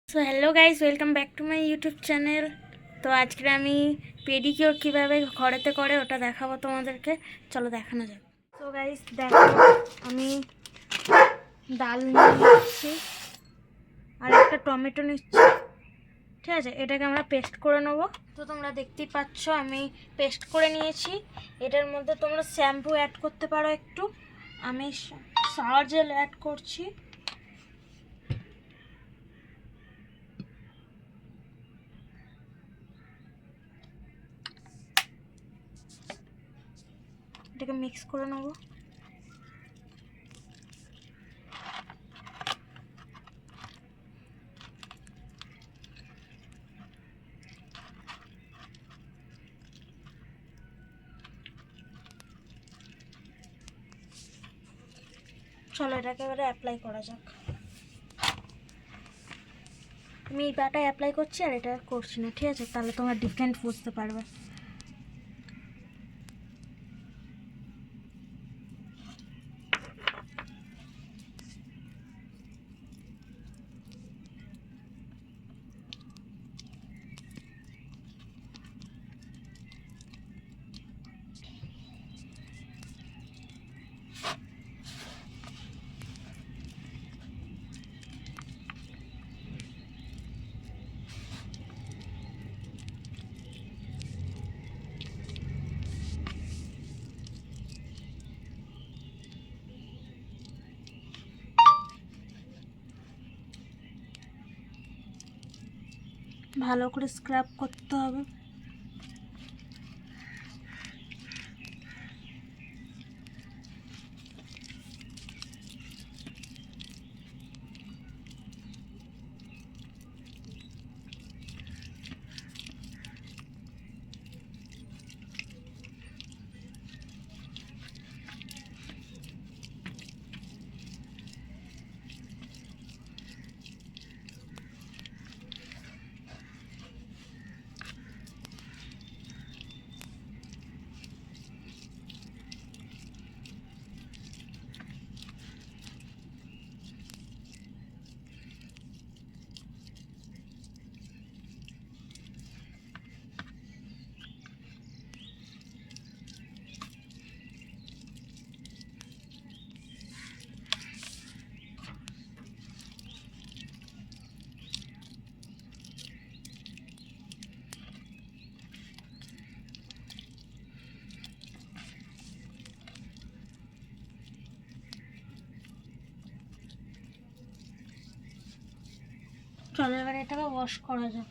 So hello guys, welcome back to my YouTube channel. তো আজকে আমি পেডিকিওর কীভাবে ঘরেতে করে ওটা দেখাবো তোমাদেরকে। চলো দেখানো যাক। সো গাইস দেখো, আমি ডাল নিচ্ছি আর একটা টমেটো নিচ্ছি, ঠিক আছে। এটাকে আমরা পেস্ট করে নেবো। তো তোমরা দেখতেই পাচ্ছ আমি পেস্ট করে নিয়েছি। এটার মধ্যে তোমরা শ্যাম্পু অ্যাড করতে পারো একটু। আমি শাওয়ার জেল অ্যাড করছি। এটাকে মিক্স করে নেবো। চলো এটাকে এবারে অ্যাপ্লাই করা যাক। আমি এই পাটায় অ্যাপ্লাই করছি আর এটা করছি না, ঠিক আছে। তাহলে তোমরা ডিফারেন্ট বুঝতে পারবে। ভালো করে স্ক্রাব করতে হবে। চলো এবার এটাকে ওয়াশ করা যাক।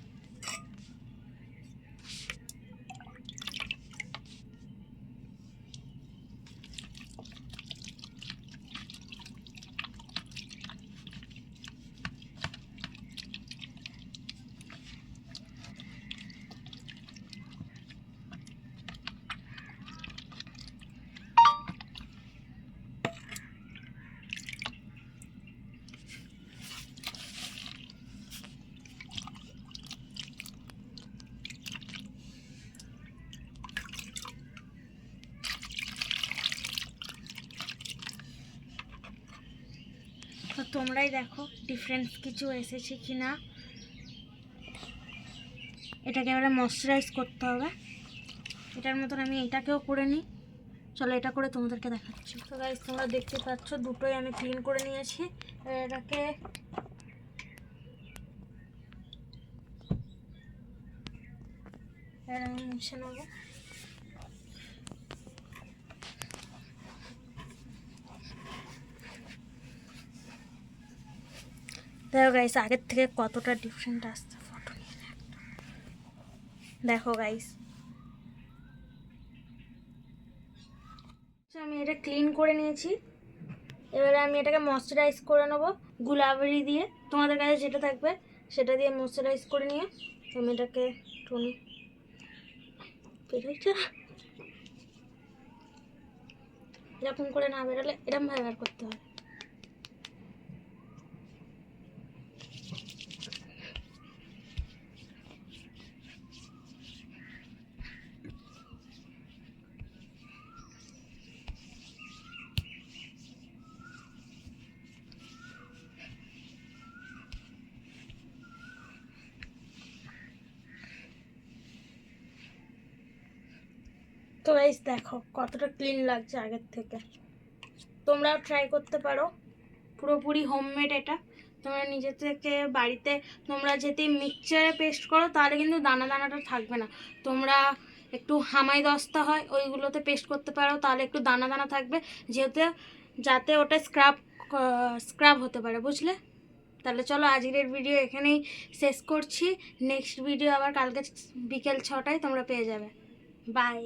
তো তোমরাই দেখো ডিফারেন্স কিছু এসেছে কি না। এটাকে এবারে ময়শ্চারাইজ করতে হবে। এটার মতন আমি এটাকেও করে নিই। চলো এটা করে তোমাদেরকে দেখাচ্ছি। তো গাইস তোমরা দেখতে পাচ্ছ দুটোই আমি ক্লিন করে নিয়েছি। এটাকে আমি মুছে নেবো। দেখো গাইস আগের থেকে কতটা ডিফারেন্ট আসছে। ফটো নিয়ে দেখো গাইস, আমি এটা ক্লিন করে নিয়েছি। এবারে আমি এটাকে ময়শ্চারাইজ করে নেবো গুলাবরি দিয়ে। তোমাদের কাছে যেটা থাকবে সেটা দিয়ে ময়শ্চারাইজ করে নিয়ে আমি এটাকে টুনি বেরোইটা এরকম করে না বেরোলে এরকম ব্যবহার করতে হবে। তো গাইস দেখো কতটা ক্লিন লাগছে আগের থেকে। তোমরাও ট্রাই করতে পারো, পুরোপুরি হোমমেড এটা। তোমরা নিজে থেকে বাড়িতে তোমরা যদি মিক্সচারে পেস্ট করো তাহলে কিন্তু দানা দানাটা থাকবে না। তোমরা একটু হামাই দস্তা হয় ওইগুলোতে পেস্ট করতে পারো, তাহলে একটু দানা দানা থাকবে, যেহেতু যাতে ওটা স্ক্রাব হতে পারে, বুঝলে? তাহলে চলো আজকের ভিডিও এখানেই শেষ করছি। নেক্সট ভিডিও আবার কালকে বিকেল 6টায় তোমরা পেয়ে যাবে। বাই।